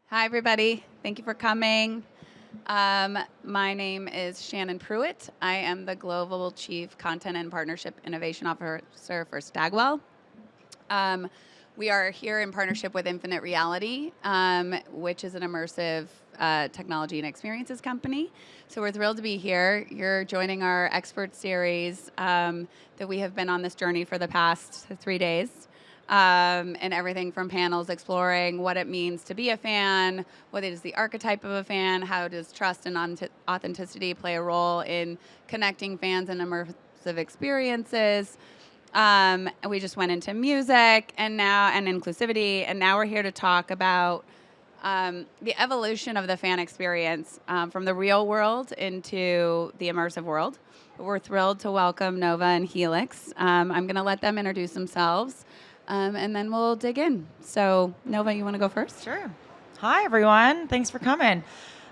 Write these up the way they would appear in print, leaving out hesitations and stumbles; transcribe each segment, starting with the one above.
Hi, everybody. Thank you for coming. My name is Shannon Pruitt. I am the Global Chief Content and Partnership Innovation Officer for Stagwell. We are here in partnership with Infinite Reality, which is an immersive technology and experiences company. So we're thrilled to be here. You're joining our expert series that we have been on this journey for the past 3 days. And everything from panels exploring what it means to be a fan, what is the archetype of a fan, how does trust and authenticity play a role in connecting fans and immersive experiences. And we just went into music and inclusivity, and now we're here to talk about the evolution of the fan experience from the real world into the immersive world. We're thrilled to welcome Nova and Helix. I'm going to let them introduce themselves. And then we'll dig in. So, Nova, you want to go first? Sure. Hi, everyone. Thanks for coming.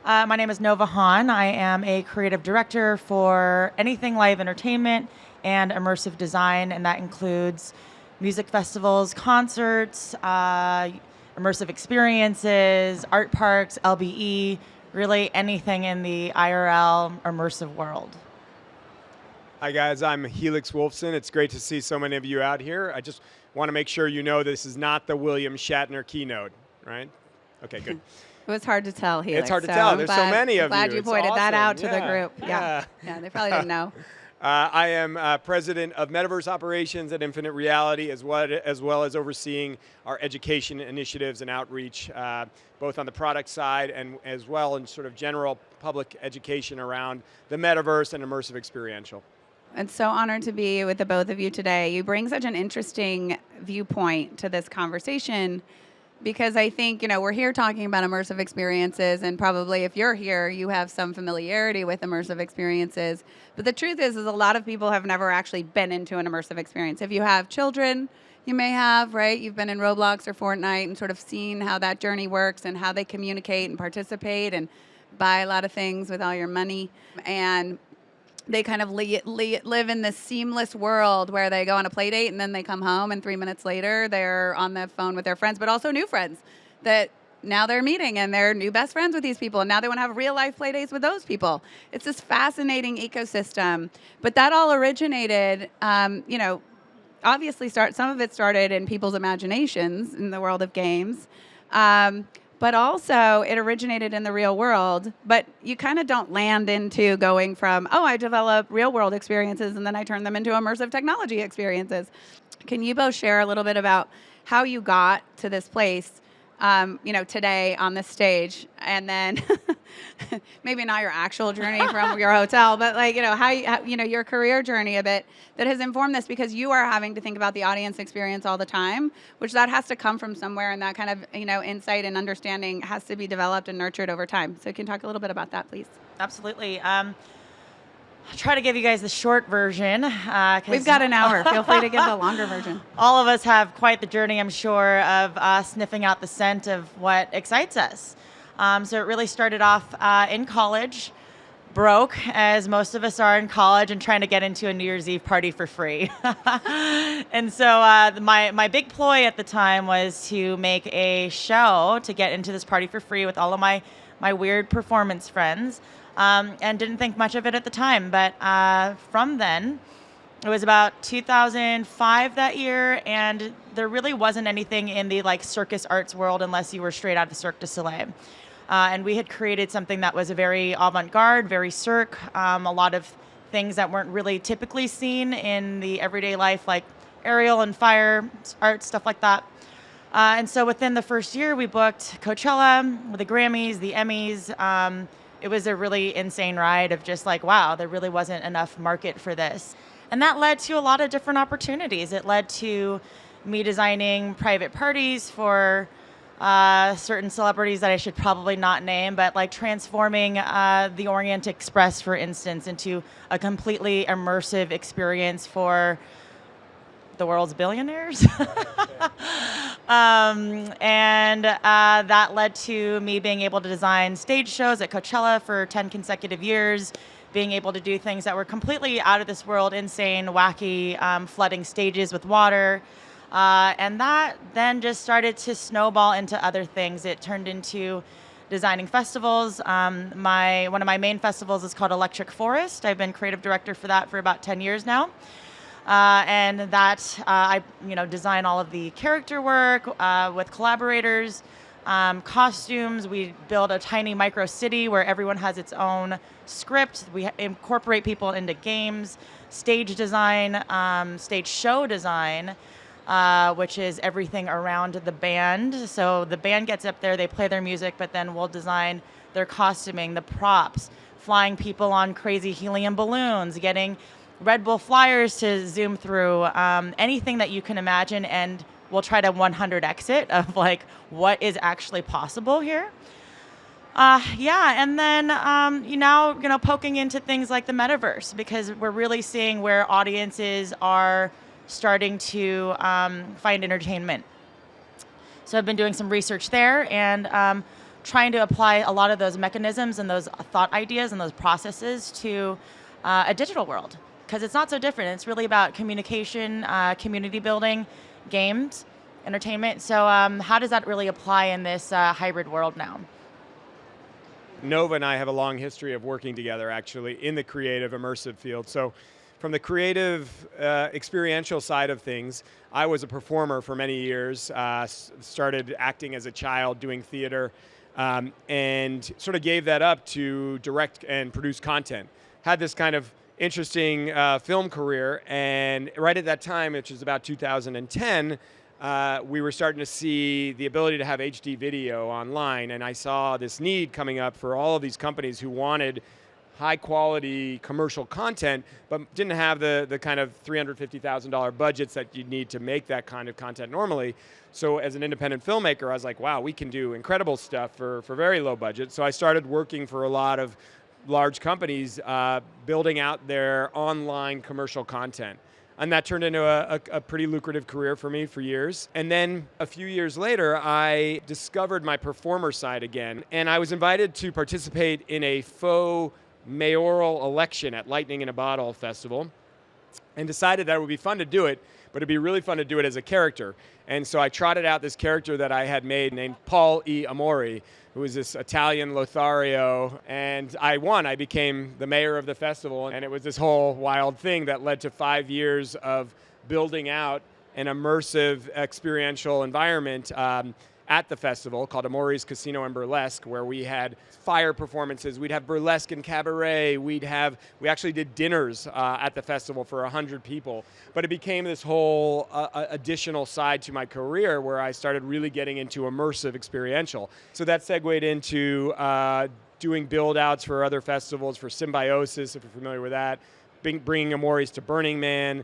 My name is Nova Hahn. I am a creative director for anything live entertainment and immersive design, and that includes music festivals, concerts, immersive experiences, art parks, LBE, really anything in the IRL immersive world. Hi, guys. I'm Helix Wolfson. It's great to see so many of you out here. I just want to make sure you know this is not the William Shatner keynote, right? Okay, good. It was hard to tell, Helix. It's hard to tell. There's so many of you. Glad you pointed that out to the group. Yeah. Yeah, they probably didn't know. I am president of Metaverse operations at Infinite Reality, as well as overseeing our education initiatives and outreach, both on the product side and as well in sort of general public education around the Metaverse and immersive experiential. I'm so honored to be with the both of you today. You bring such an interesting viewpoint to this conversation because I think, we're here talking about immersive experiences, and probably if you're here, you have some familiarity with immersive experiences. But the truth is a lot of people have never actually been into an immersive experience. If you have children, you may have, right? You've been in Roblox or Fortnite and sort of seen how that journey works and how they communicate and participate and buy a lot of things with all your money. And they kind of live in this seamless world where they go on a play date and then they come home and 3 minutes later they're on the phone with their friends, but also new friends that now they're meeting and they're new best friends with these people. And now they want to have real life play dates with those people. It's this fascinating ecosystem. But that all originated, obviously some of it started in people's imaginations in the world of games. But also it originated in the real world, but you kind of don't land into going from, I develop real world experiences and then I turn them into immersive technology experiences. Can you both share a little bit about how you got to this place, today on this stage, and then maybe not your actual journey from your hotel, but how your career journey a bit that has informed this, because you are having to think about the audience experience all the time, which that has to come from somewhere, and that kind of insight and understanding has to be developed and nurtured over time. So can you talk a little bit about that, please? Absolutely. I'll try to give you guys the short version. We've got an hour. Feel free to give the longer version. All of us have quite the journey, I'm sure, of sniffing out the scent of what excites us. So it really started off in college, broke, as most of us are in college, and trying to get into a New Year's Eve party for free. And so my big ploy at the time was to make a show to get into this party for free with all of my weird performance friends. And didn't think much of it at the time. But from then, it was about 2005 that year, and there really wasn't anything in the circus arts world unless you were straight out of Cirque du Soleil. And we had created something that was a very avant-garde, very Cirque, a lot of things that weren't really typically seen in the everyday life, like aerial and fire art, stuff like that. And so within the first year, we booked Coachella, the Grammys, the Emmys. It was a really insane ride of just wow, there really wasn't enough market for this. And that led to a lot of different opportunities. It led to me designing private parties for certain celebrities that I should probably not name, but transforming the Orient Express, for instance, into a completely immersive experience for the world's billionaires. And that led to me being able to design stage shows at Coachella for 10 consecutive years, being able to do things that were completely out of this world, insane, wacky, flooding stages with water, And that then just started to snowball into other things. It turned into designing festivals. One of my main festivals is called Electric Forest. I've been creative director for that for about 10 years now. And that I design all of the character work with collaborators, costumes. We build a tiny micro city where everyone has its own script. We incorporate people into games, stage design, stage show design, which is everything around the band. So the band gets up there, they play their music, but then we'll design their costuming, the props, flying people on crazy helium balloons, getting Red Bull flyers to zoom through, anything that you can imagine, and we'll try to 100x it of like what is actually possible here. And then poking into things like the metaverse, because we're really seeing where audiences are starting to find entertainment. So I've been doing some research there and trying to apply a lot of those mechanisms and those thought ideas and those processes to a digital world, because it's not so different. It's really about communication, community building, games, entertainment. So how does that really apply in this hybrid world now? Nova and I have a long history of working together, actually, in the creative, immersive field. So from the creative, experiential side of things, I was a performer for many years, started acting as a child, doing theater, and sort of gave that up to direct and produce content. Had this kind of interesting film career, and right at that time, which is about 2010, we were starting to see the ability to have HD video online, and I saw this need coming up for all of these companies who wanted high quality commercial content, but didn't have the kind of $350,000 budgets that you need to make that kind of content normally. So as an independent filmmaker, I was like, wow, we can do incredible stuff for very low budget. So I started working for a lot of large companies building out their online commercial content. And that turned into a pretty lucrative career for me for years. And then a few years later, I discovered my performer side again. And I was invited to participate in a faux mayoral election at Lightning in a Bottle Festival, and decided that it would be fun to do it, but it'd be really fun to do it as a character. And so I trotted out this character that I had made named Paul E. Amori, who was this Italian Lothario, and I won. I became the mayor of the festival, and it was this whole wild thing that led to 5 years of building out an immersive experiential environment at the festival called Amori's Casino and Burlesque, where we had fire performances, we'd have burlesque and cabaret, we actually did dinners at the festival for 100 people. But it became this whole additional side to my career where I started really getting into immersive experiential. So that segued into doing build outs for other festivals, for Symbiosis, if you're familiar with that, bringing Amori's to Burning Man,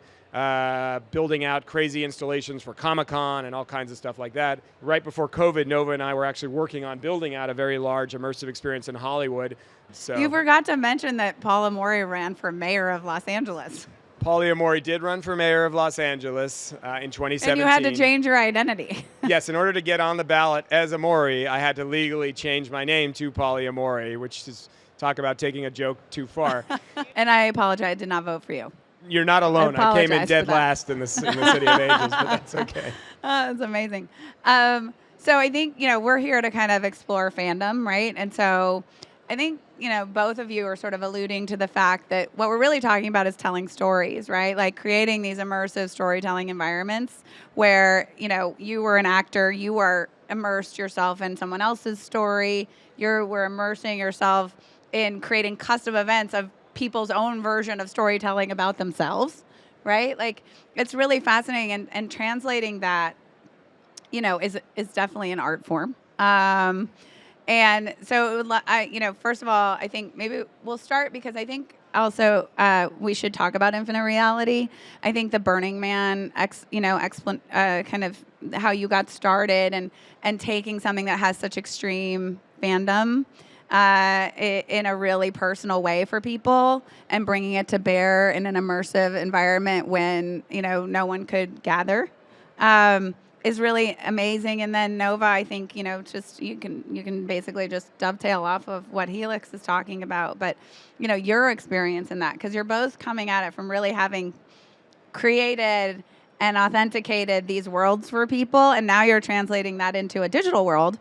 building out crazy installations for Comic-Con and all kinds of stuff like that. Right before COVID, Nova and I were actually working on building out a very large immersive experience in Hollywood. So You forgot to mention that Paul Amori ran for mayor of Los Angeles. Paulie Amori did run for mayor of Los Angeles in 2017. And you had to change your identity. Yes, in order to get on the ballot as Amori, I had to legally change my name to Paulie Amori, which is, talk about taking a joke too far. And I apologize, I did not vote for you. You're not alone. I came in dead for that. last in the City of Angels, but that's okay. That's amazing. So I think, we're here to kind of explore fandom, right? And so I think, both of you are sort of alluding to the fact that what we're really talking about is telling stories, right? Like creating these immersive storytelling environments where, you were an actor, you were immersed yourself in someone else's story, you were immersing yourself in creating custom events of people's own version of storytelling about themselves, right? Like, it's really fascinating, and translating that, is definitely an art form. And so, first of all, I think maybe we'll start because I think also we should talk about infinite reality. I think the Burning Man, kind of how you got started and taking something that has such extreme fandom in a really personal way for people and bringing it to bear in an immersive environment when, no one could gather is really amazing. And then Nova, I think, just you can basically just dovetail off of what Helix is talking about. But, your experience in that, because you're both coming at it from really having created and authenticated these worlds for people, and now you're translating that into a digital world.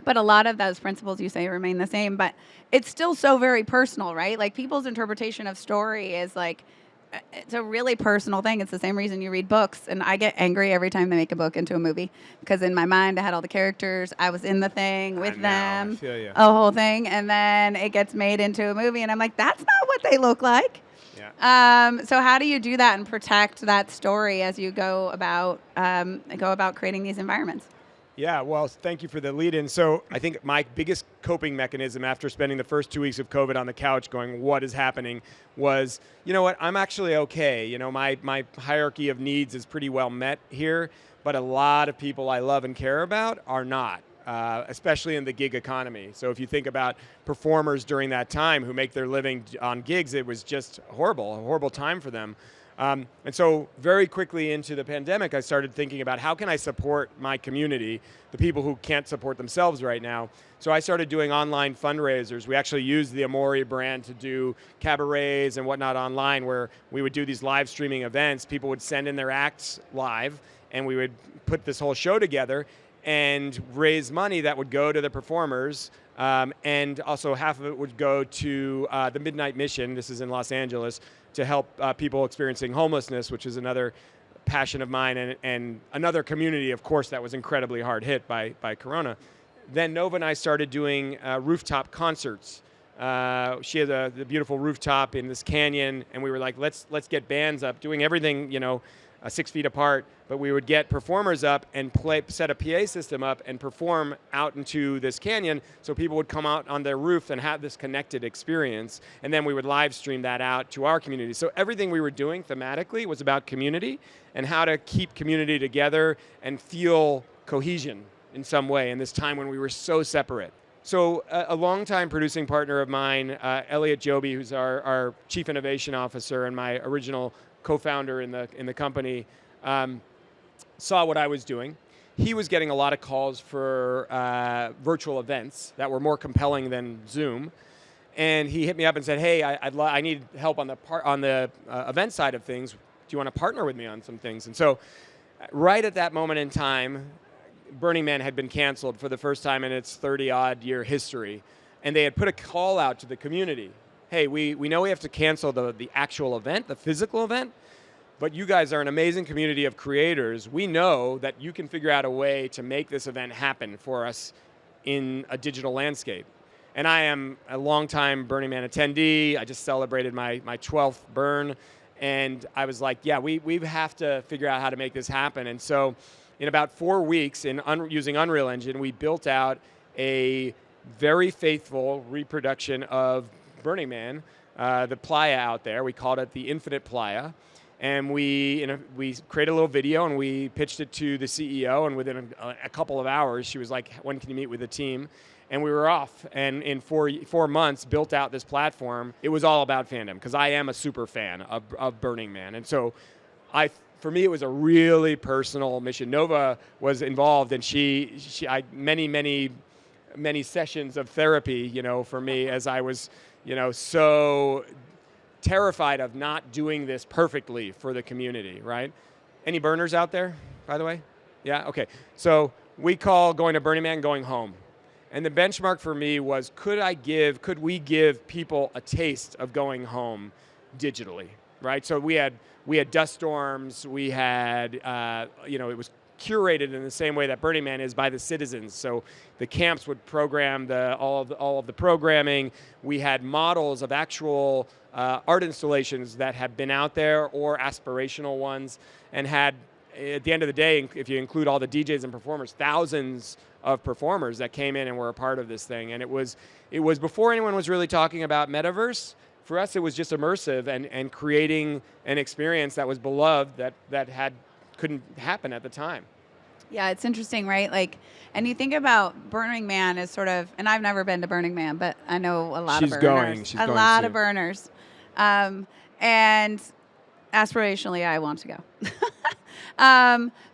But a lot of those principles you say remain the same, but it's still so very personal, right? Like people's interpretation of story is like, it's a really personal thing. It's the same reason you read books, and I get angry every time they make a book into a movie, because in my mind I had all the characters, I was in the thing with them, I feel you. a whole thing, and then it gets made into a movie, and I'm like, that's not what they look like. Yeah. So how do you do that and protect that story as you go about creating these environments? Yeah, well, thank you for the lead in. So I think my biggest coping mechanism after spending the first 2 weeks of COVID on the couch going, what is happening, was, you know what, I'm actually okay. You know, my hierarchy of needs is pretty well met here, but a lot of people I love and care about are not, especially in the gig economy. So if you think about performers during that time who make their living on gigs, it was just a horrible time for them. And so very quickly into the pandemic, I started thinking about how can I support my community, the people who can't support themselves right now. So I started doing online fundraisers. We actually used the Amori brand to do cabarets and whatnot online, where we would do these live streaming events. People would send in their acts live, and we would put this whole show together and raise money that would go to the performers. And also half of it would go to the Midnight Mission. This is in Los Angeles, to help people experiencing homelessness, which is another passion of mine, and another community, of course, that was incredibly hard hit by Corona. Then Nova and I started doing rooftop concerts. She had the beautiful rooftop in this canyon, and we were like, let's get bands up, doing everything, 6 feet apart, but we would get performers up and set a PA system up and perform out into this canyon, so people would come out on their roof and have this connected experience, and then we would live stream that out to our community. So everything we were doing thematically was about community and how to keep community together and feel cohesion in some way in this time when we were so separate. So a longtime producing partner of mine, Elliot Joby, who's our Chief Innovation Officer and my original co-founder in the company, saw what I was doing. He was getting a lot of calls for virtual events that were more compelling than Zoom, and he hit me up and said, "Hey, I need help on the event side of things. Do you want to partner with me on some things?" And so, right at that moment in time, Burning Man had been canceled for the first time in its 30-odd year history, and they had put a call out to the community. Hey, we know we have to cancel the actual event, the physical event, but you guys are an amazing community of creators. We know that you can figure out a way to make this event happen for us in a digital landscape. And I am a longtime Burning Man attendee. I just celebrated my 12th burn, and I was like, yeah, we have to figure out how to make this happen. And so in about 4 weeks, using Unreal Engine, we built out a very faithful reproduction of Burning Man, the playa out there. We called it the Infinite Playa. And we created a little video, and we pitched it to the CEO, and within a couple of hours, she was like, when can you meet with the team? And we were off, and in four months, built out this platform. It was all about fandom, because I am a super fan of Burning Man. And so for me, it was a really personal mission. Nova was involved, and I many sessions of therapy, for me, as I was, so terrified of not doing this perfectly for the community, right? Any burners out there, by the way? Yeah, okay. So we call going to Burning Man going home. And the benchmark for me was, could we give people a taste of going home digitally, right? So we had dust storms, we had, it was curated in the same way that Burning Man is by the citizens. So the camps would program all of the programming. We had models of actual art installations that have been out there, or aspirational ones, and had, at the end of the day, if you include all the DJs and performers, thousands of performers that came in and were a part of this thing. And it was before anyone was really talking about Metaverse. For us, it was just immersive and creating an experience that was beloved that couldn't happen at the time. Yeah, it's interesting, right? Like, and you think about Burning Man as sort of, and I've never been to Burning Man, but I know a lot of burners. She's going a lot soon. of burners. And aspirationally, I want to go.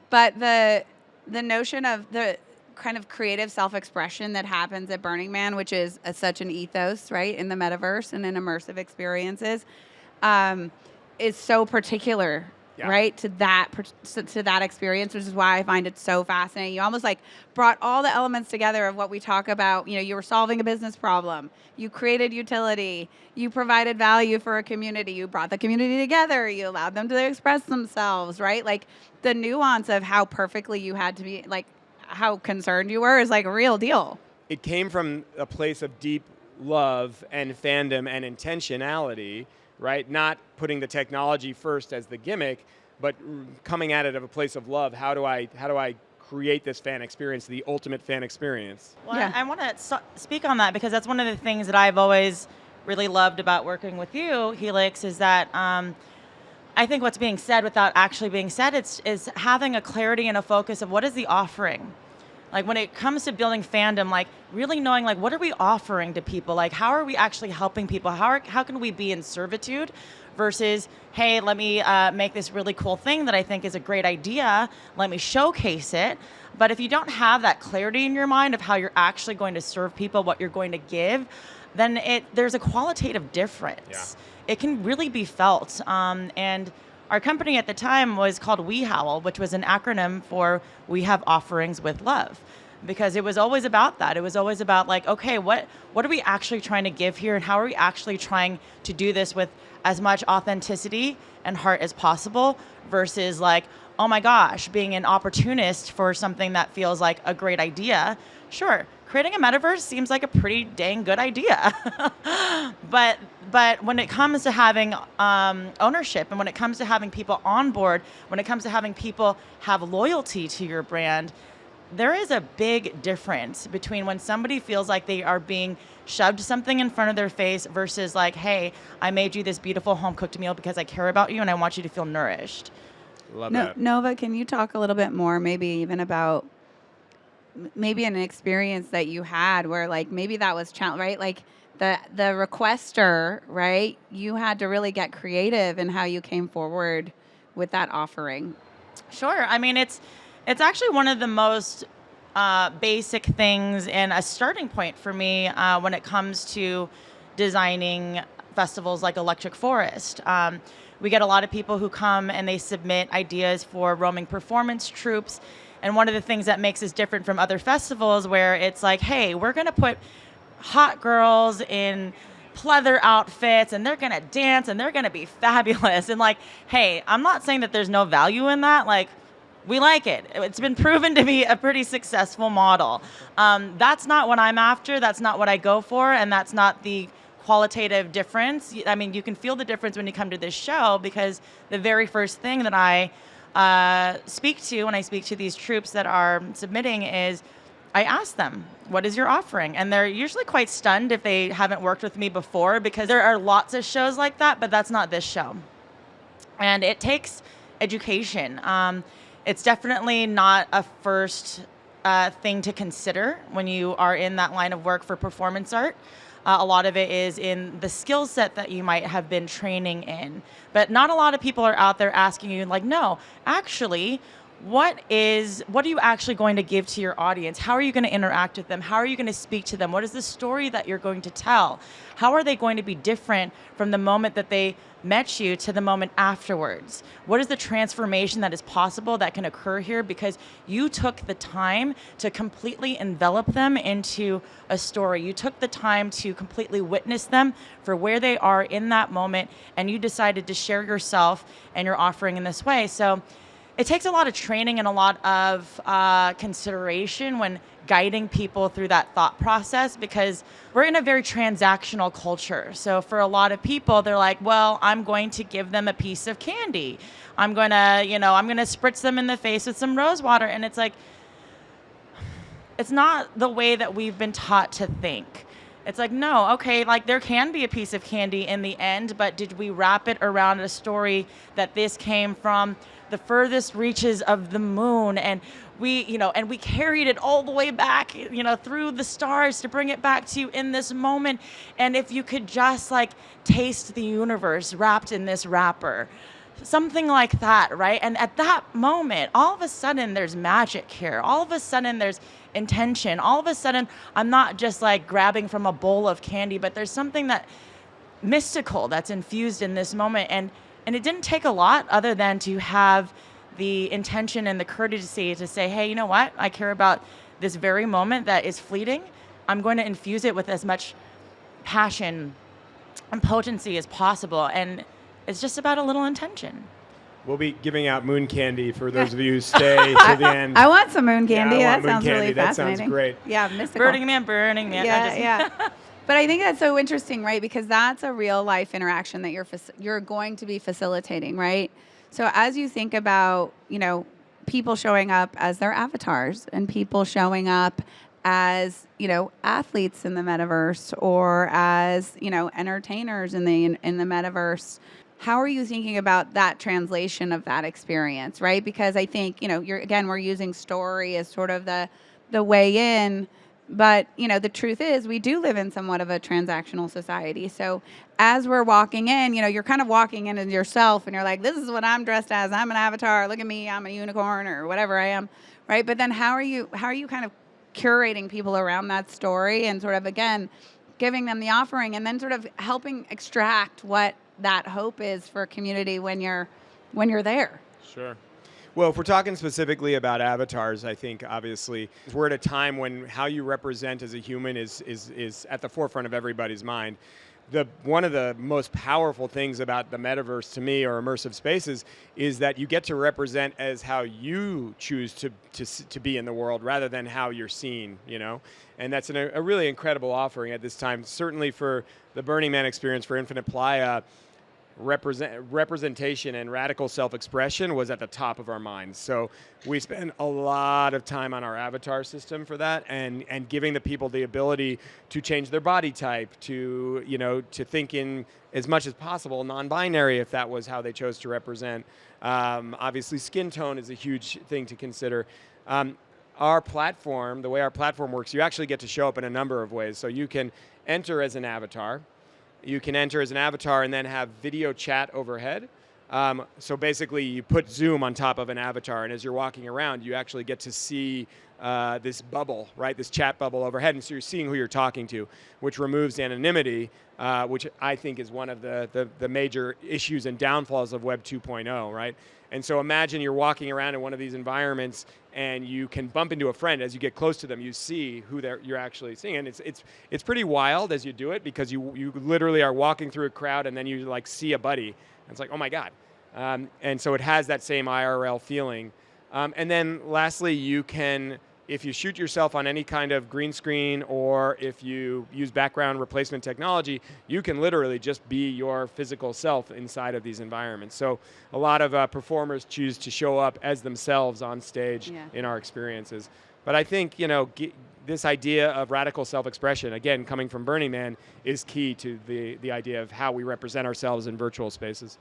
But the notion of the kind of creative self-expression that happens at Burning Man, which is such an ethos, right, in the metaverse and in immersive experiences, is so particular Yeah. right, to that experience, which is why I find it so fascinating. You almost like brought all the elements together of what we talk about. You know, you were solving a business problem, you created utility, you provided value for a community, you brought the community together, you allowed them to express themselves, right? Like the nuance of how perfectly you had to be, like how concerned you were, is like a real deal. It came from a place of deep love and fandom and intentionality, right? Not putting the technology first as the gimmick, but coming at it of a place of love. How do I create this fan experience, the ultimate fan experience? Well, Yeah. I want to speak on that because that's one of the things that I've always really loved about working with you, Helix, is that I think what's being said without actually being said is having a clarity and a focus of what is the offering. Like when it comes to building fandom, like really knowing like what are we offering to people? Like how are we actually helping people? How can we be in servitude versus, hey, let me make this really cool thing that I think is a great idea. Let me showcase it. But if you don't have that clarity in your mind of how you're actually going to serve people, what you're going to give, then there's a qualitative difference. Yeah. It can really be felt. And our company at the time was called We Howl, which was an acronym for We Have Offerings with Love, because it was always about that. It was always about like, okay, what are we actually trying to give here, and how are we actually trying to do this with as much authenticity and heart as possible versus like, oh my gosh, being an opportunist for something that feels like a great idea. Sure, creating a metaverse seems like a pretty dang good idea. But when it comes to having ownership, and when it comes to having people on board, when it comes to having people have loyalty to your brand, there is a big difference between when somebody feels like they are being shoved something in front of their face versus like, hey, I made you this beautiful home-cooked meal because I care about you and I want you to feel nourished. Love that. Nova, can you talk a little bit more, maybe even about maybe an experience that you had where like maybe that was right, like the requester, right, you had to really get creative in how you came forward with that offering? Sure. I mean, it's actually one of the most basic things and a starting point for me when it comes to designing festivals like Electric Forest. We get a lot of people who come and they submit ideas for roaming performance troops. And one of the things that makes us different from other festivals where it's like, hey, we're going to put hot girls in pleather outfits and they're going to dance and they're going to be fabulous. And like, hey, I'm not saying that there's no value in that. Like, we like it. It's been proven to be a pretty successful model. That's not what I'm after. That's not what I go for. And that's not the qualitative difference. I mean, you can feel the difference when you come to this show because the very first thing that I speak to when I speak to these troops that are submitting is I ask them, what is your offering? And they're usually quite stunned if they haven't worked with me before because there are lots of shows like that, but that's not this show. And it takes education. It's definitely not a first thing to consider when you are in that line of work for performance art. A lot of it is in the skill set that you might have been training in. But not a lot of people are out there asking you, like, no, actually, what are you actually going to give to your audience? How are you going to interact with them? How are you going to speak to them? What is the story that you're going to tell? How are they going to be different from the moment that they met you to the moment afterwards? What is the transformation that is possible that can occur here because you took the time to completely envelop them into a story. You took the time to completely witness them for where they are in that moment, and you decided to share yourself and your offering in this way. So it takes a lot of training and a lot of consideration when guiding people through that thought process because we're in a very transactional culture. So for a lot of people, they're like, well, I'm going to give them a piece of candy. I'm going to spritz them in the face with some rose water. And it's like, it's not the way that we've been taught to think. It's like, no, okay, like there can be a piece of candy in the end, but did we wrap it around a story that this came from the furthest reaches of the moon, and we carried it all the way back, through the stars to bring it back to you in this moment. And if you could just like taste the universe wrapped in this wrapper, something like that, right? And at that moment, all of a sudden there's magic here. All of a sudden there's intention. All of a sudden I'm not just like grabbing from a bowl of candy, but there's something that mystical that's infused in this moment. And And it didn't take a lot other than to have the intention and the courtesy to say, hey, you know what? I care about this very moment that is fleeting. I'm going to infuse it with as much passion and potency as possible. And it's just about a little intention. We'll be giving out moon candy for those of you who stay to the end. I want some moon candy. Yeah, That sounds really that fascinating. Sounds great. Yeah, mystical. Burning Man. Yeah. But I think that's so interesting, right? Because that's a real life interaction that you're going to be facilitating, right? So as you think about, people showing up as their avatars and people showing up as, athletes in the metaverse or as, entertainers in the metaverse, how are you thinking about that translation of that experience, right? Because I think, we're using story as sort of the way in. But, the truth is we do live in somewhat of a transactional society. So as we're walking in, you're kind of walking into yourself and you're like, this is what I'm dressed as. I'm an avatar. Look at me. I'm a unicorn or whatever I am. Right. But then how are you kind of curating people around that story and sort of, again, giving them the offering and then sort of helping extract what that hope is for a community when you're there? Sure. Well, if we're talking specifically about avatars, I think obviously we're at a time when how you represent as a human is at the forefront of everybody's mind. One of the most powerful things about the metaverse to me, or immersive spaces, is that you get to represent as how you choose to be in the world rather than how you're seen, And that's a really incredible offering at this time. Certainly for the Burning Man experience for Infinite Playa, representation and radical self-expression was at the top of our minds. So we spent a lot of time on our avatar system for that and giving the people the ability to change their body type, to think in as much as possible non-binary if that was how they chose to represent. Obviously skin tone is a huge thing to consider. Our platform, the way our platform works, you actually get to show up in a number of ways. So you can enter as an avatar. You can enter as an avatar and then have video chat overhead. So basically, you put Zoom on top of an avatar, and as you're walking around, you actually get to see this bubble, right? This chat bubble overhead, and so you're seeing who you're talking to, which removes anonymity, which I think is one of the major issues and downfalls of Web 2.0, right? And so imagine you're walking around in one of these environments and you can bump into a friend. As you get close to them, you see who you're actually seeing. And it's pretty wild as you do it because you literally are walking through a crowd and then you like see a buddy. And it's like, oh my God. And so it has that same IRL feeling. And then lastly, you can, if you shoot yourself on any kind of green screen or if you use background replacement technology, you can literally just be your physical self inside of these environments. So a lot of performers choose to show up as themselves on stage in our experiences. But I think, this idea of radical self-expression, again, coming from Burning Man, is key to the idea of how we represent ourselves in virtual spaces.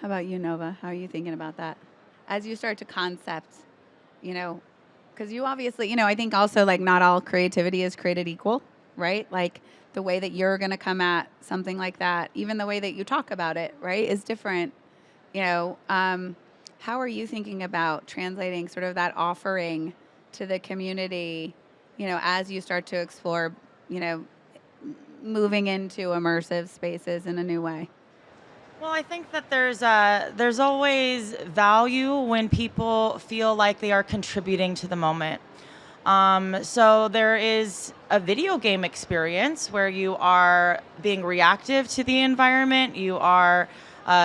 How about you, Nova? How are you thinking about that? As you start to concept, because you obviously, I think also like not all creativity is created equal, right? Like the way that you're going to come at something like that, even the way that you talk about it, right, is different. How are you thinking about translating sort of that offering to the community, as you start to explore, moving into immersive spaces in a new way? Well, I think that there's always value when people feel like they are contributing to the moment. So there is a video game experience where you are being reactive to the environment, you are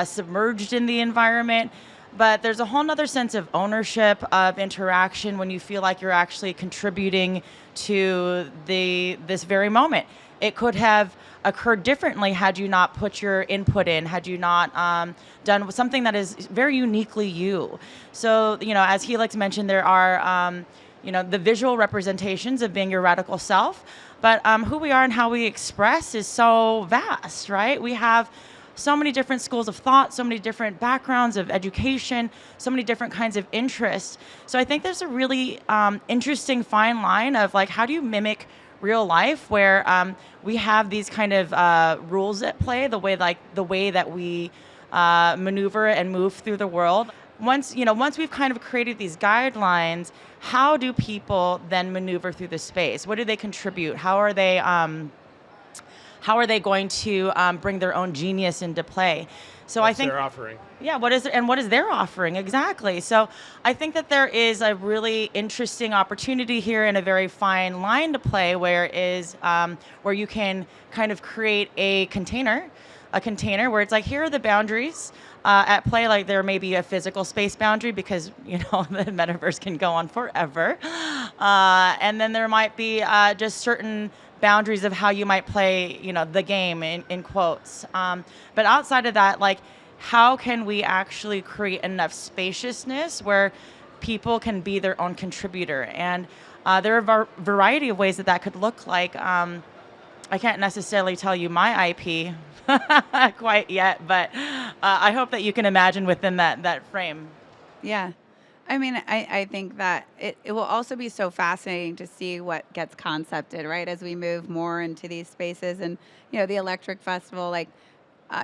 submerged in the environment, but there's a whole nother sense of ownership, of interaction when you feel like you're actually contributing to this very moment. It could have occurred differently had you not put your input in, had you not done something that is very uniquely you. So, as Helix mentioned, there are, the visual representations of being your radical self, but who we are and how we express is so vast, right? We have so many different schools of thought, so many different backgrounds of education, so many different kinds of interests. So I think there's a really interesting fine line of like, how do you mimic real life where we have these kind of rules at play, the way that we maneuver and move through the world. Once we've kind of created these guidelines, how do people then maneuver through the space? What do they contribute? How are they going to bring their own genius into play? So What's I think their offering? Yeah, what is their offering exactly? So I think that there is a really interesting opportunity here and a very fine line to play, where you can kind of create a container where it's like, here are the boundaries at play. Like, there may be a physical space boundary because the metaverse can go on forever, and then there might be just certain boundaries of how you might play, the game in quotes. But outside of that, like, how can we actually create enough spaciousness where people can be their own contributor? And there are a variety of ways that could look like. I can't necessarily tell you my IP quite yet, but I hope that you can imagine within that frame. Yeah. I mean, I think that it will also be so fascinating to see what gets concepted, right, as we move more into these spaces. And, the Electric Festival, like,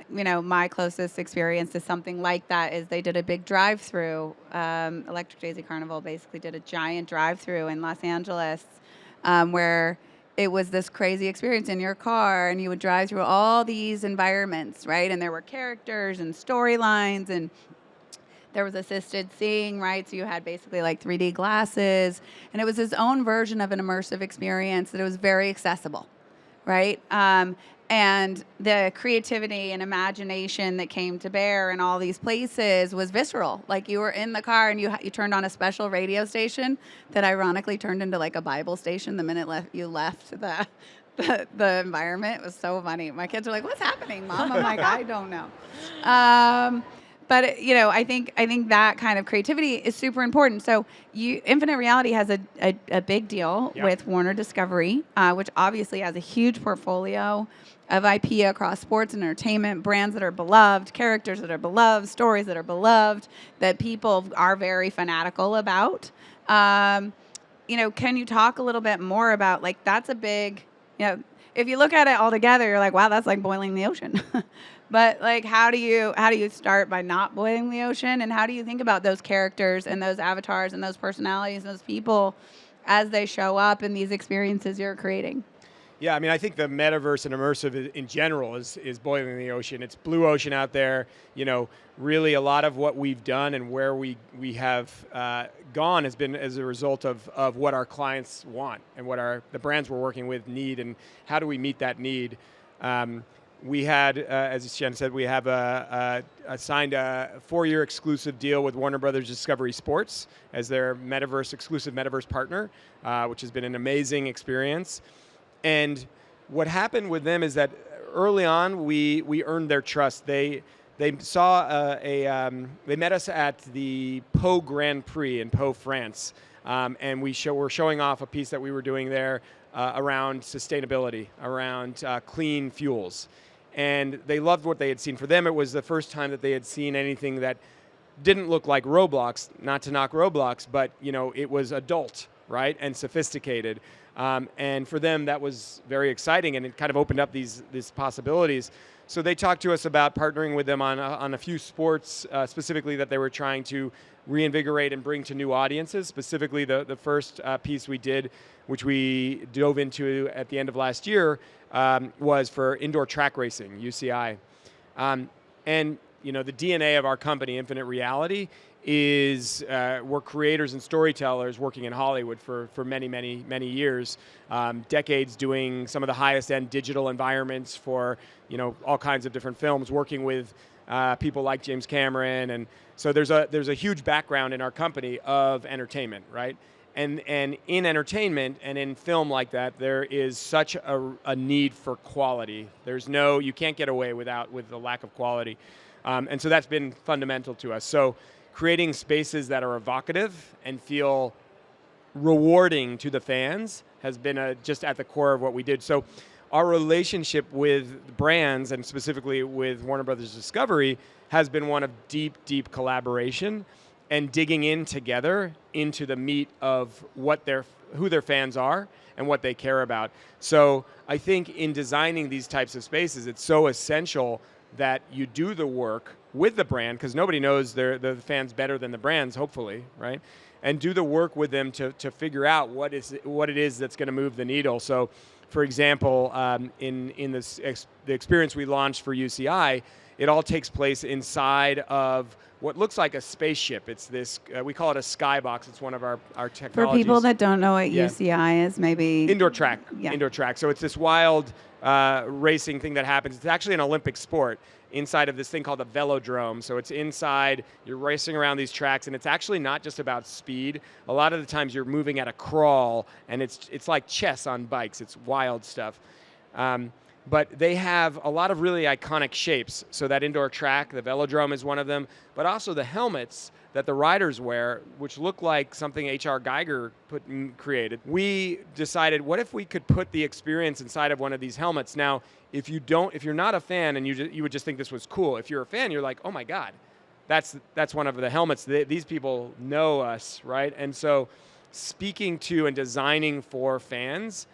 my closest experience to something like that is they did a big drive-through. Electric Daisy Carnival basically did a giant drive-through in Los Angeles, where it was this crazy experience in your car, and you would drive through all these environments, right? And there were characters and storylines, and there was assisted seeing, right? So you had basically like 3D glasses, and it was his own version of an immersive experience that it was very accessible, right? And the creativity and imagination that came to bear in all these places was visceral. Like, you were in the car and you turned on a special radio station that ironically turned into like a Bible station the minute you left the environment. It was so funny. My kids were like, "What's happening, Mom?" I'm like, "I don't know." But I think that kind of creativity is super important. So Infinite Reality has a big deal with Warner Discovery, which obviously has a huge portfolio of IP across sports and entertainment, brands that are beloved, characters that are beloved, stories that are beloved, that people are very fanatical about. Can you talk a little bit more about, like, that's a big, if you look at it all together, you're like, wow, that's like boiling the ocean. But, like, how do you start by not boiling the ocean, and how do you think about those characters and those avatars and those personalities and those people as they show up in these experiences you're creating? Yeah, I mean, I think the metaverse and immersive in general is boiling the ocean. It's blue ocean out there. Really a lot of what we've done and where we have gone has been as a result of what our clients want and what the brands we're working with need, and how do we meet that need. We had, as Shannon said, we have signed a 4-year exclusive deal with Warner Brothers Discovery Sports as their exclusive metaverse partner, which has been an amazing experience. And what happened with them is that early on, we earned their trust. They saw they met us at the Pau Grand Prix in Pau, France, and we're showing off a piece that we were doing there around sustainability, around clean fuels. And they loved what they had seen. For them, it was the first time that they had seen anything that didn't look like Roblox. Not to knock Roblox, but it was adult, right, and sophisticated. And for them, that was very exciting, and it kind of opened up these possibilities. So they talked to us about partnering with them on a few sports, specifically that they were trying to reinvigorate and bring to new audiences. Specifically, the first piece we did, which we dove into at the end of last year, was for indoor track racing, UCI. And the DNA of our company, Infinite Reality, is we're creators and storytellers working in Hollywood for many, many, many years, decades doing some of the highest end digital environments for all kinds of different films, working with people like James Cameron, and so there's a huge background in our company of entertainment, right? And in entertainment and in film like that, there is such a need for quality. You can't get away with the lack of quality, and so that's been fundamental to us. So creating spaces that are evocative and feel rewarding to the fans has been just at the core of what we did. So our relationship with brands, and specifically with Warner Brothers Discovery, has been one of deep, deep collaboration and digging in together into the meat of who their fans are and what they care about. So I think in designing these types of spaces, it's so essential that you do the work with the brand, because nobody knows the fans better than the brands, hopefully, right? And do the work with them to figure out what it is that's going to move the needle. So, for example, in the experience we launched for UCI, it all takes place inside of what looks like a spaceship. It's this, we call it a skybox. It's one of our technologies. For people that don't know what Yeah. UCI is, maybe... Indoor track. Yeah. Indoor track. So it's this wild racing thing that happens. It's actually an Olympic sport inside of this thing called a velodrome. So it's inside, you're racing around these tracks, and it's actually not just about speed. A lot of the times you're moving at a crawl, and it's like chess on bikes. It's wild stuff. But they have a lot of really iconic shapes. So that indoor track, the velodrome is one of them, but also the helmets that the riders wear, which look like something H.R. Geiger created. We decided, what if we could put the experience inside of one of these helmets? Now, if you're not a fan, and you would just think this was cool. If you're a fan, you're like, oh my God, that's one of the helmets. These people know us, right? And so, speaking to and designing for fans,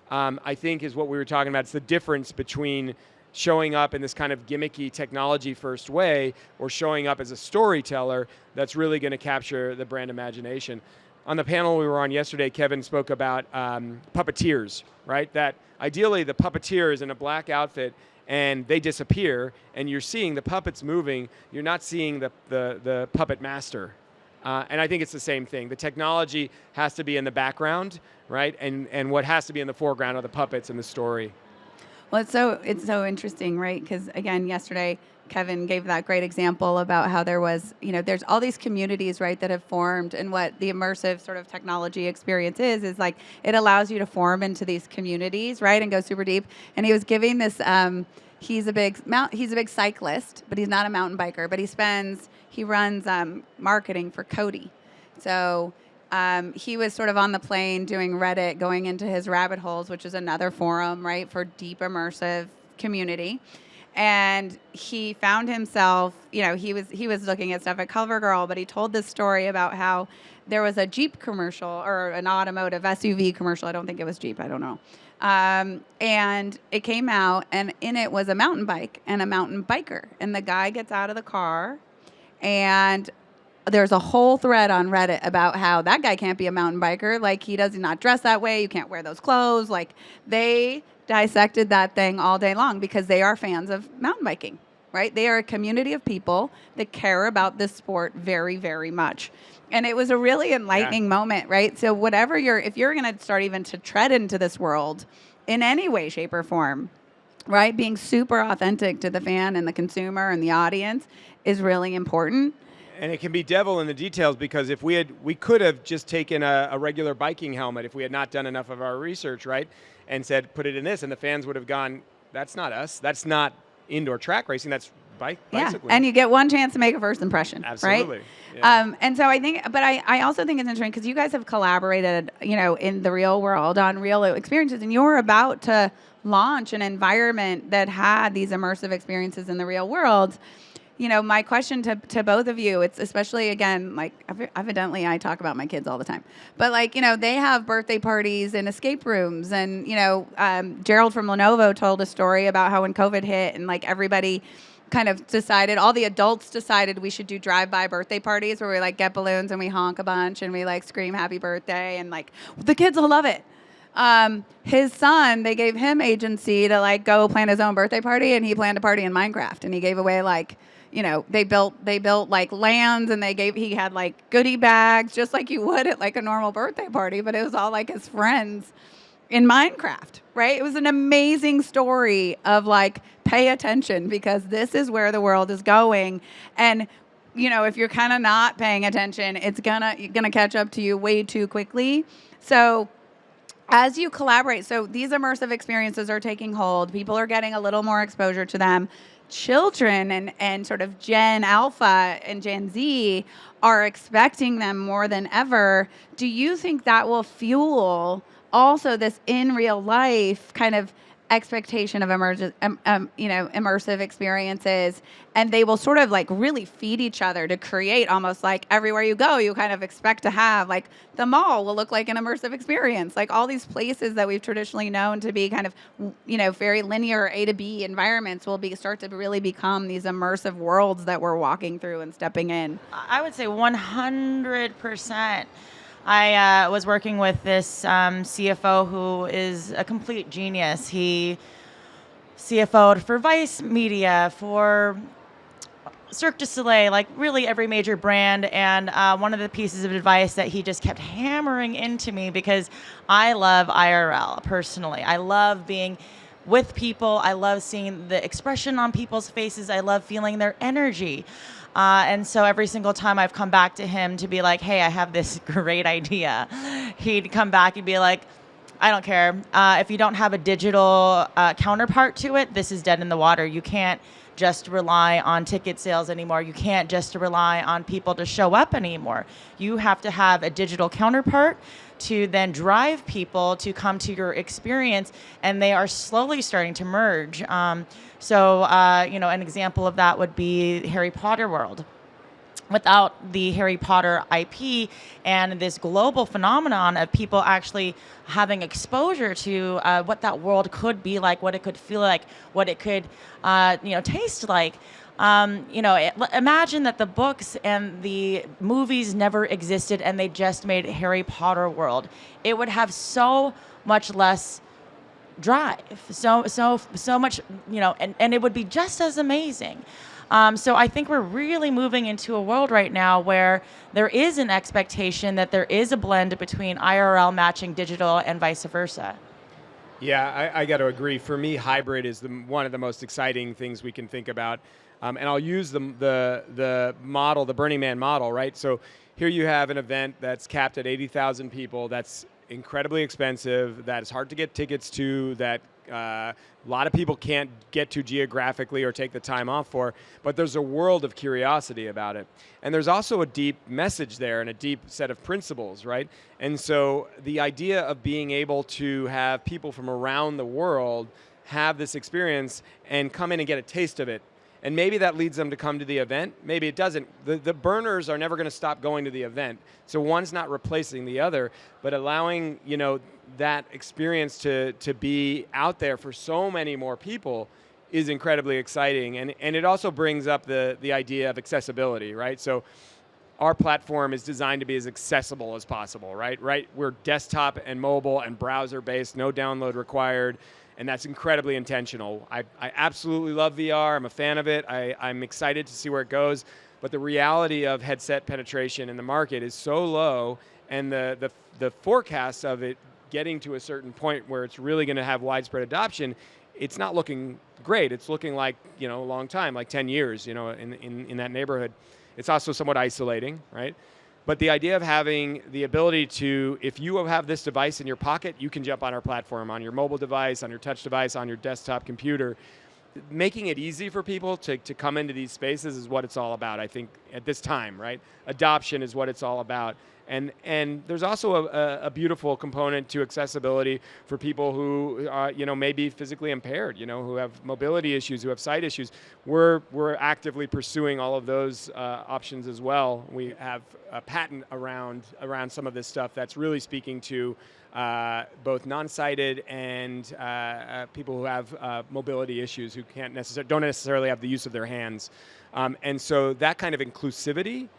I think is what we were talking about. It's the difference between showing up in this kind of gimmicky technology first way or showing up as a storyteller that's really going to capture the brand imagination. On the panel we were on yesterday, Kevin spoke about puppeteers, right? That ideally the puppeteer is in a black outfit and they disappear and you're seeing the puppets moving, you're not seeing the puppet master. And I think it's the same thing. The technology has to be in the background, right? And what has to be in the foreground are the puppets and the story. Well, it's so interesting, right? Because again, yesterday, Kevin gave that great example about how there was, there's all these communities, right, that have formed, and what the immersive sort of technology experience is like it allows you to form into these communities, right, and go super deep. And he was giving this. He's a big cyclist, but he's not a mountain biker. But he runs marketing for Cody. So he was sort of on the plane doing Reddit, going into his rabbit holes, which is another forum, right, for deep immersive community. And he found himself, he was looking at stuff at CoverGirl, but he told this story about how there was a Jeep commercial or an automotive SUV commercial. I don't think it was Jeep. I don't know. And it came out, and in it was a mountain bike and a mountain biker. And the guy gets out of the car, and there's a whole thread on Reddit about how that guy can't be a mountain biker. Like, he does not dress that way. You can't wear those clothes. Like, they dissected that thing all day long because they are fans of mountain biking, right? They are a community of people that care about this sport very, very much. And it was a really enlightening moment, right? So if you're going to start even to tread into this world in any way, shape, or form, right? Being super authentic to the fan and the consumer and the audience is really important. And it can be devil in the details, because if we could have just taken a regular biking helmet if we had not done enough of our research, right? And said, put it in this, and the fans would have gone, that's not us. That's not indoor track racing. That's bicycling. And you get one chance to make a first impression, Absolutely. Right? Yeah. And so I think, but I also think it's interesting because you guys have collaborated, in the real world on real experiences, and you're about to launch an environment that had these immersive experiences in the real world. My question to both of you, it's especially, again, like, evidently I talk about my kids all the time, but they have birthday parties and escape rooms, and, Gerald from Lenovo told a story about how when COVID hit and everybody kind of decided, all the adults decided we should do drive-by birthday parties where we get balloons and we honk a bunch and we scream happy birthday, and the kids will love it. His son, they gave him agency to go plan his own birthday party, and he planned a party in Minecraft, and he gave away they built lands, and he had goodie bags just like you would at a normal birthday party, but it was all his friends in Minecraft, right? It was an amazing story of pay attention, because this is where the world is going. And if you're kind of not paying attention, you're gonna catch up to you way too quickly. So as you collaborate, so these immersive experiences are taking hold, people are getting a little more exposure to them. Children and sort of Gen Alpha and Gen Z are expecting them more than ever. Do you think that will fuel also this in real life kind of expectation of immersive experiences, and they will sort of really feed each other to create almost everywhere you go, you kind of expect to have the mall will look like an immersive experience, all these places that we've traditionally known to be kind of very linear A to B environments will start to really become these immersive worlds that we're walking through and stepping in. I would say 100%. I was working with this CFO who is a complete genius. He CFO'd for Vice Media, for Cirque du Soleil, like really every major brand. And one of the pieces of advice that he just kept hammering into me, because I love IRL personally. I love being with people. I love seeing the expression on people's faces. I love feeling their energy. And so every single time I've come back to him to be like, hey, I have this great idea, he'd come back and be like, I don't care. If you don't have a digital counterpart to it, this is dead in the water. You can't just rely on ticket sales anymore. You can't just rely on people to show up anymore. You have to have a digital counterpart to then drive people to come to your experience, and they are slowly starting to merge. So, an example of that would be Harry Potter World. Without the Harry Potter IP and this global phenomenon of people actually having exposure to what that world could be like, what it could feel like, what it could, taste like. Imagine that the books and the movies never existed and they just made Harry Potter World. It would have so much less drive, so much, and it would be just as amazing. So I think we're really moving into a world right now where there is an expectation that there is a blend between IRL matching digital and vice versa. Yeah, I got to agree. For me, hybrid is one of the most exciting things we can think about. And I'll use the model, the Burning Man model, right? So here you have an event that's capped at 80,000 people. That's incredibly expensive. That is hard to get tickets to. That a lot of people can't get to geographically or take the time off for, but there's a world of curiosity about it. And there's also a deep message there and a deep set of principles, right? And so the idea of being able to have people from around the world have this experience and come in and get a taste of it. And maybe that leads them to come to the event. Maybe it doesn't. The burners are never going to stop going to the event. So one's not replacing the other, but allowing, that experience to be out there for so many more people is incredibly exciting. And it also brings up the idea of accessibility, right? So our platform is designed to be as accessible as possible, right? We're desktop and mobile and browser based, no download required. And that's incredibly intentional. I absolutely love VR. I'm a fan of it. I'm excited to see where it goes. But the reality of headset penetration in the market is so low, and the forecast of it getting to a certain point where it's really going to have widespread adoption, it's not looking great. It's looking like a long time, like 10 years, in that neighborhood. It's also somewhat isolating, right? But the idea of having the ability to, if you have this device in your pocket, you can jump on our platform, on your mobile device, on your touch device, on your desktop computer. Making it easy for people to come into these spaces is what it's all about, I think, at this time, right? Adoption is what it's all about. And there's also a beautiful component to accessibility for people who may be physically impaired, who have mobility issues, who have sight issues. We're actively pursuing all of those options as well. We have a patent around some of this stuff that's really speaking to both non-sighted and people who have mobility issues who don't necessarily have the use of their hands. And so that kind of inclusivity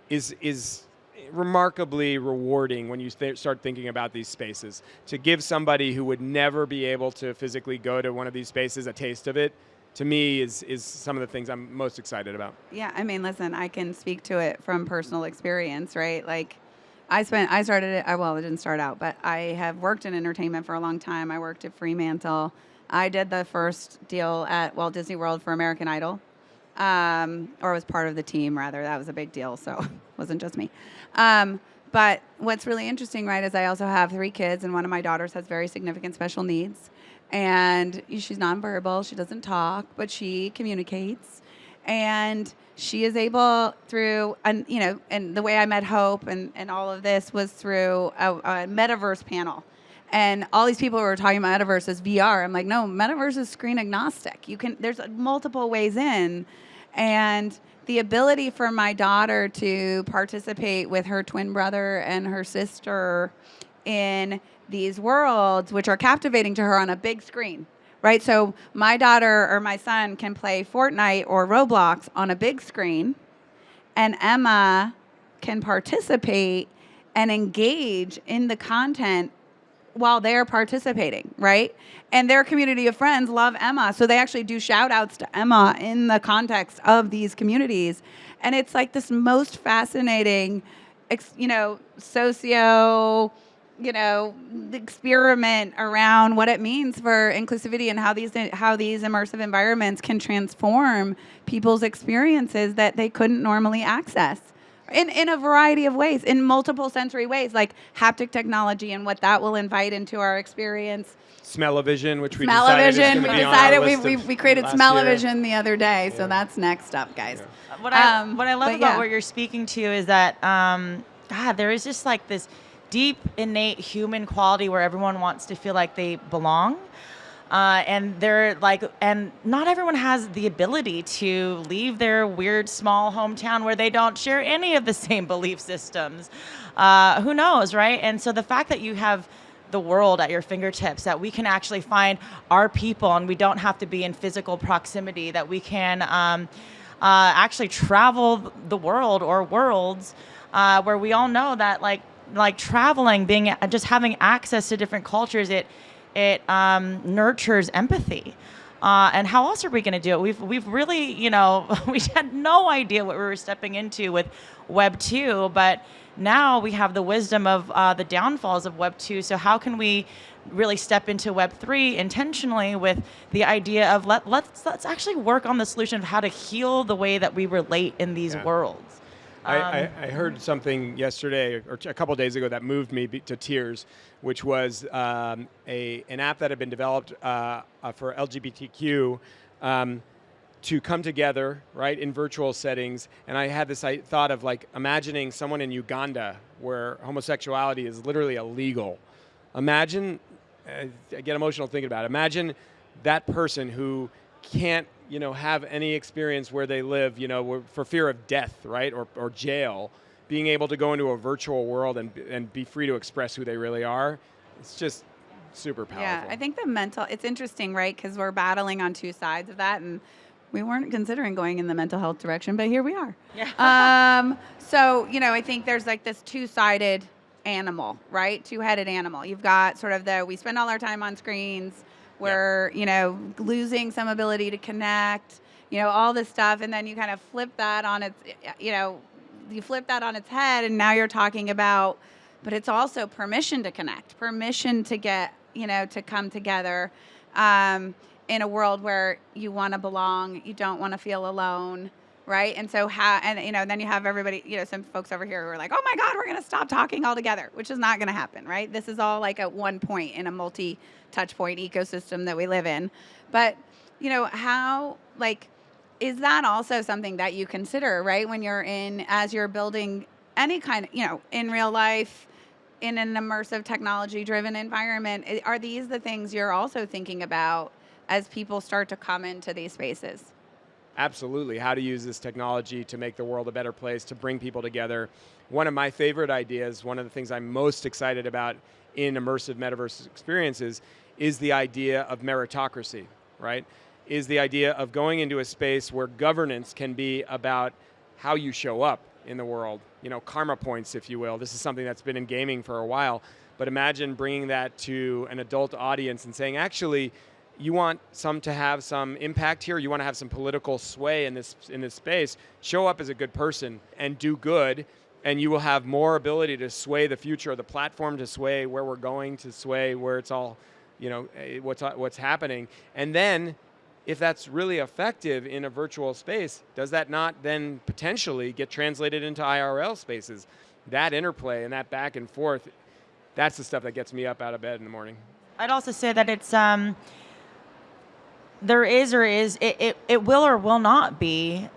is remarkably rewarding when you start thinking about these spaces. To give somebody who would never be able to physically go to one of these spaces a taste of it, to me, is some of the things I'm most excited about. Yeah, I mean, listen, I can speak to it from personal experience, right? Like, I started it, well, it didn't start out, but I have worked in entertainment for a long time. I worked at Fremantle. I did the first deal at Walt Disney World for American Idol. Or was part of the team, rather. That was a big deal, so it wasn't just me. But what's really interesting, right, is I also have 3 kids, and one of my daughters has very significant special needs. And she's nonverbal. She doesn't talk, but she communicates. And she is able through, and the way I met Hope and all of this was through a Metaverse panel. And all these people were talking about Metaverse as VR. I'm like, no, Metaverse is screen agnostic. There's multiple ways in. And the ability for my daughter to participate with her twin brother and her sister in these worlds, which are captivating to her on a big screen, right? So my daughter or my son can play Fortnite or Roblox on a big screen, and Emma can participate and engage in the content while they're participating, right? And their community of friends love Emma, so they actually do shout outs to Emma in the context of these communities. And it's like this most fascinating, socio, experiment around what it means for inclusivity and how these immersive environments can transform people's experiences that they couldn't normally access in a variety of ways, in multiple sensory ways, like haptic technology and what that will invite into our experience. Smell-o-vision, which we decided is going to be on our list we created last Smell-o-vision the other day, so that's next up, guys. Yeah. What I love about what you're speaking to is that God, there is just like this deep innate human quality where everyone wants to feel like they belong. And not everyone has the ability to leave their weird small hometown where they don't share any of the same belief systems. Who knows, right? And so the fact that you have the world at your fingertips, that we can actually find our people and we don't have to be in physical proximity, that we can actually travel the world or worlds where we all know that like traveling, just having access to different cultures, it nurtures empathy. And how else are we going to do it? We've really, we had no idea what we were stepping into with Web 2, but now we have the wisdom of the downfalls of Web 2. So how can we really step into Web 3 intentionally with the idea of let's actually work on the solution of how to heal the way that we relate in these worlds. I heard something yesterday or a couple of days ago that moved me to tears, which was an app that had been developed for LGBTQ to come together, right, in virtual settings. And I had this thought of like imagining someone in Uganda where homosexuality is literally illegal. Imagine, I get emotional thinking about it. Imagine that person who can't have any experience where they live, for fear of death, right, or jail, being able to go into a virtual world and be free to express who they really are. It's just super powerful. Yeah, I think it's interesting, right, because we're battling on two sides of that, and we weren't considering going in the mental health direction, but here we are. Yeah. So, I think there's like this two-sided animal, right, two-headed animal. You've got sort of we spend all our time on screens, we're, losing some ability to connect, all this stuff. And then you kind of flip that on its, you flip that on its head. And now you're talking about, but it's also permission to connect, permission to get, to come together in a world where you want to belong, you don't want to feel alone. Right. And so then you have everybody, some folks over here who are like, oh, my God, we're going to stop talking altogether, which is not going to happen. Right. This is all like at one point in a multi-touch point ecosystem that we live in. But, how is that also something that you consider, right, when you're as you're building any kind of, in real life, in an immersive technology driven environment? Are these the things you're also thinking about as people start to come into these spaces? Absolutely. How to use this technology to make the world a better place, to bring people together. One of my favorite ideas, one of the things I'm most excited about in immersive metaverse experiences is the idea of meritocracy, right? Is the idea of going into a space where governance can be about how you show up in the world, karma points, if you will. This is something that's been in gaming for a while, but imagine bringing that to an adult audience and saying, actually, you want to have some impact here, you want to have some political sway in this space, show up as a good person and do good, and you will have more ability to sway the future of the platform, to sway where we're going, to sway where it's all, what's happening. And then, if that's really effective in a virtual space, does that not then potentially get translated into IRL spaces? That interplay and that back and forth, that's the stuff that gets me up out of bed in the morning. I'd also say that it's it will or will not be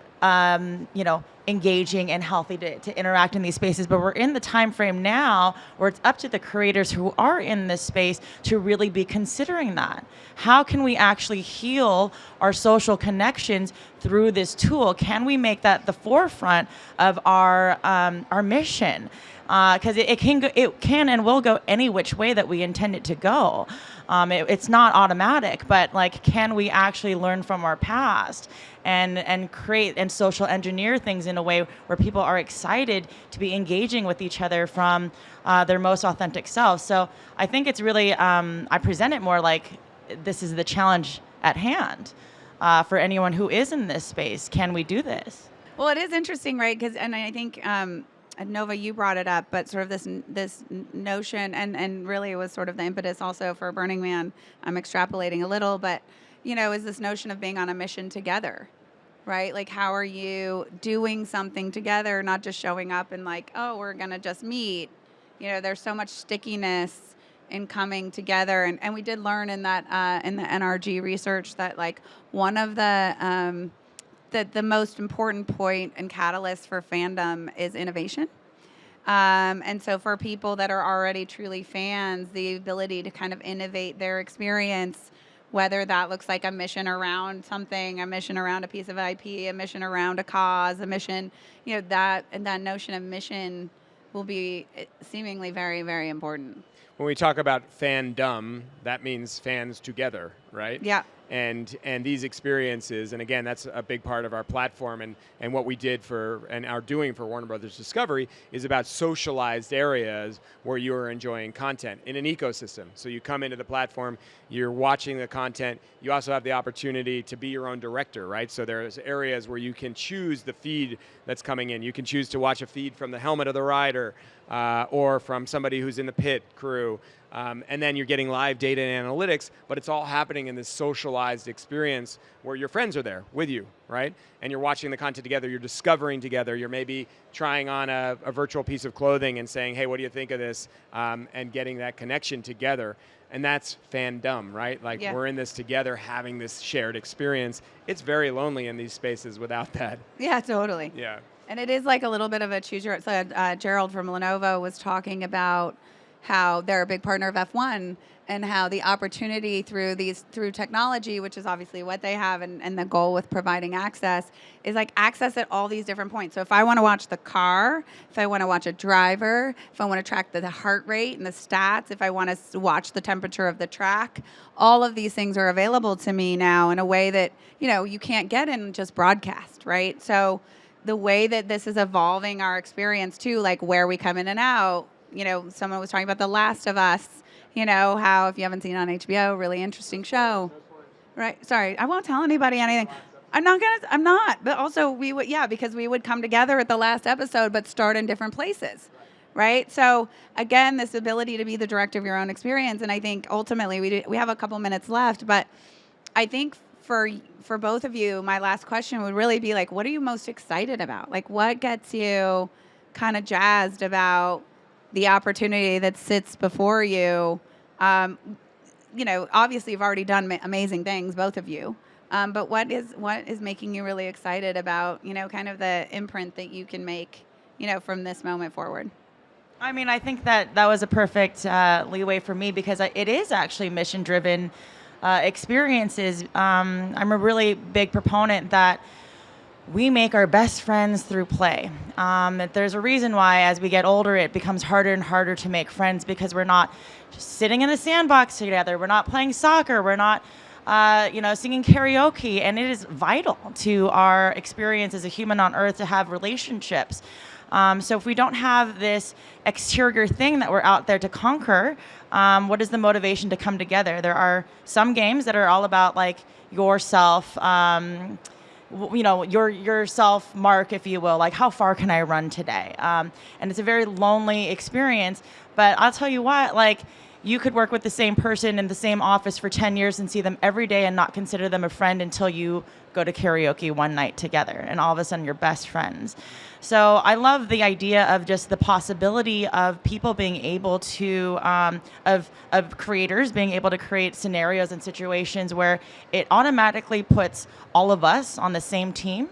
engaging and healthy to interact in these spaces, but we're in the time frame now where it's up to the creators who are in this space to really be considering that. How can we actually heal our social connections through this tool? Can we make that the forefront of our mission? because it can and will go any which way that we intend it to go. It's not automatic, but like, can we actually learn from our past and create and social engineer things in a way where people are excited to be engaging with each other from their most authentic selves? So I think it's really, I present it more like this is the challenge at hand for anyone who is in this space. Can we do this? Well, it is interesting, right? Because, and I think, Nova, you brought it up, but sort of this notion, and really it was sort of the impetus also for Burning Man. I'm extrapolating a little, but, is this notion of being on a mission together, right? Like, how are you doing something together, not just showing up and like, oh, we're going to just meet. There's so much stickiness in coming together. And we did learn in that, in the NRG research that like one of the most important point and catalyst for fandom is innovation. And so for people that are already truly fans, the ability to kind of innovate their experience, whether that looks like a mission around something, a mission around a piece of IP, a mission around a cause, a mission, that notion of mission will be seemingly very, very important. When we talk about fandom, that means fans together, right? Yeah. And these experiences, and again, that's a big part of our platform, and what we did for and are doing for Warner Brothers Discovery is about socialized areas where you're enjoying content in an ecosystem. So you come into the platform, you're watching the content, you also have the opportunity to be your own director, right? So there's areas where you can choose the feed that's coming in. You can choose to watch a feed from the helmet of the rider, or from somebody who's in the pit crew. And then you're getting live data and analytics, but it's all happening in this socialized experience where your friends are there with you, right? And you're watching the content together, you're discovering together, you're maybe trying on a virtual piece of clothing and saying, hey, what do you think of this? And getting that connection together. And that's fandom, right? Like, we're in this together, having this shared experience. It's very lonely in these spaces without that. Yeah, totally. Yeah. And it is like a little bit of a choose your, so Gerald from Lenovo was talking about how they're a big partner of F1 and how the opportunity through technology, which is obviously what they have, and the goal with providing access is like access at all these different points. So if I want to watch the car, if I want to watch a driver, if I want to track the heart rate and the stats, if I want to watch the temperature of the track, all of these things are available to me now in a way that, you can't get in just broadcast, right? So the way that this is evolving our experience too, like where we come in and out, someone was talking about The Last of Us, how if you haven't seen it on HBO, really interesting show. Right. Sorry, I won't tell anybody anything. I'm not. But also we would, because we would come together at the last episode, but start in different places. Right. So again, this ability to be the director of your own experience. And I think ultimately we have a couple minutes left, but I think for both of you, my last question would really be like, what are you most excited about? Like, what gets you kind of jazzed about the opportunity that sits before you? Obviously you've already done amazing things, both of you. But what is making you really excited about, kind of the imprint that you can make, from this moment forward? I mean, I think that was a perfect leeway for me because it is actually mission-driven experiences. I'm a really big proponent that we make our best friends through play. There's a reason why as we get older, it becomes harder and harder to make friends because we're not just sitting in the sandbox together. We're not playing soccer. We're not, singing karaoke. And it is vital to our experience as a human on Earth to have relationships. So if we don't have this exterior thing that we're out there to conquer, what is the motivation to come together? There are some games that are all about like yourself, your self mark, if you will, like how far can I run today? And it's a very lonely experience, but I'll tell you what, like you could work with the same person in the same office for 10 years and see them every day and not consider them a friend until you go to karaoke one night together and all of a sudden you're best friends. So I love the idea of just the possibility of people being able to, of creators being able to create scenarios and situations where it automatically puts all of us on the same team.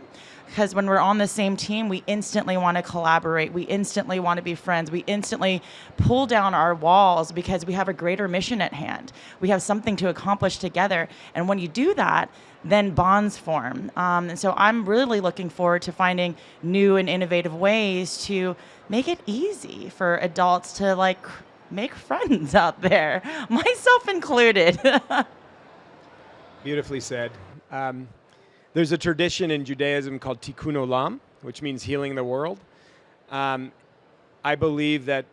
because when we're on the same team, we instantly want to collaborate. We instantly want to be friends. We instantly pull down our walls because we have a greater mission at hand. We have something to accomplish together. And when you do that, then bonds form. And so I'm really looking forward to finding new and innovative ways to make it easy for adults to like make friends out there, myself included. Beautifully said. There's a tradition in Judaism called Tikkun Olam, which means healing the world. I believe that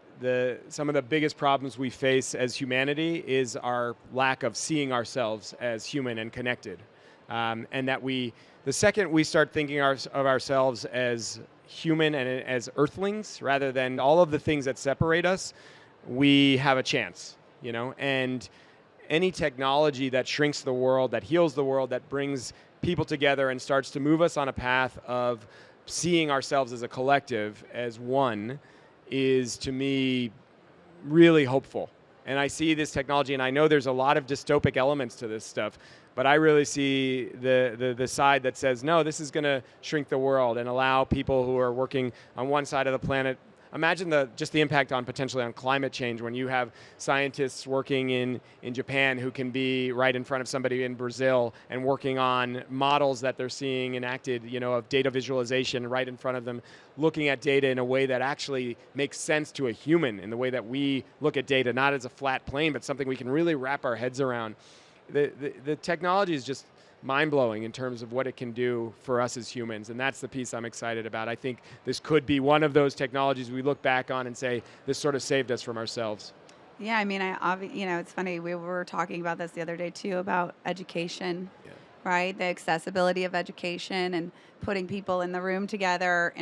some of the biggest problems we face as humanity is our lack of seeing ourselves as human and connected. And that the second we start thinking of ourselves as human and as earthlings, rather than all of the things that separate us, we have a chance, and any technology that shrinks the world, that heals the world, that brings people together and starts to move us on a path of seeing ourselves as a collective, as one, is to me really hopeful. And I see this technology, and I know there's a lot of dystopic elements to this stuff, but I really see the side that says, no, this is going to shrink the world and allow people who are working on one side of the planet. Imagine just the impact potentially on climate change when you have scientists working in Japan who can be right in front of somebody in Brazil and working on models that they're seeing enacted, of data visualization right in front of them, looking at data in a way that actually makes sense to a human, in the way that we look at data, not as a flat plane, but something we can really wrap our heads around. The technology is just mind-blowing in terms of what it can do for us as humans, and that's the piece I'm excited about. I think this could be one of those technologies we look back on and say, this sort of saved us from ourselves. Yeah, I mean, it's funny, we were talking about this the other day too, about education, right? The accessibility of education and putting people in a room together,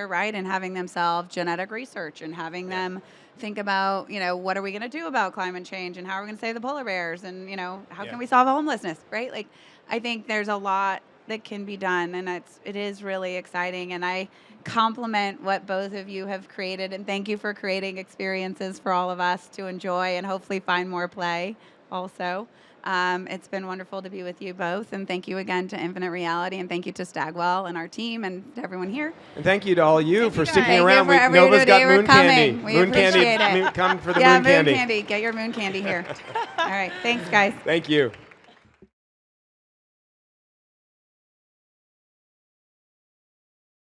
right? And having them solve genetic research and having them think about, what are we going to do about climate change and how are we going to save the polar bears and, how can we solve homelessness, right? Like, I think there's a lot that can be done, and it is really exciting. And I compliment what both of you have created, and thank you for creating experiences for all of us to enjoy and hopefully find more play also. It's been wonderful to be with you both, and thank you again to Infinite Reality, and thank you to Stagwell and our team and to everyone here. And thank you to all you for sticking Thank around. You for Nova's got moon coming. candy. We Moon appreciate candy. it. Come for the moon moon candy. candy. Get your moon candy here. All right. Thanks, guys. Thank you.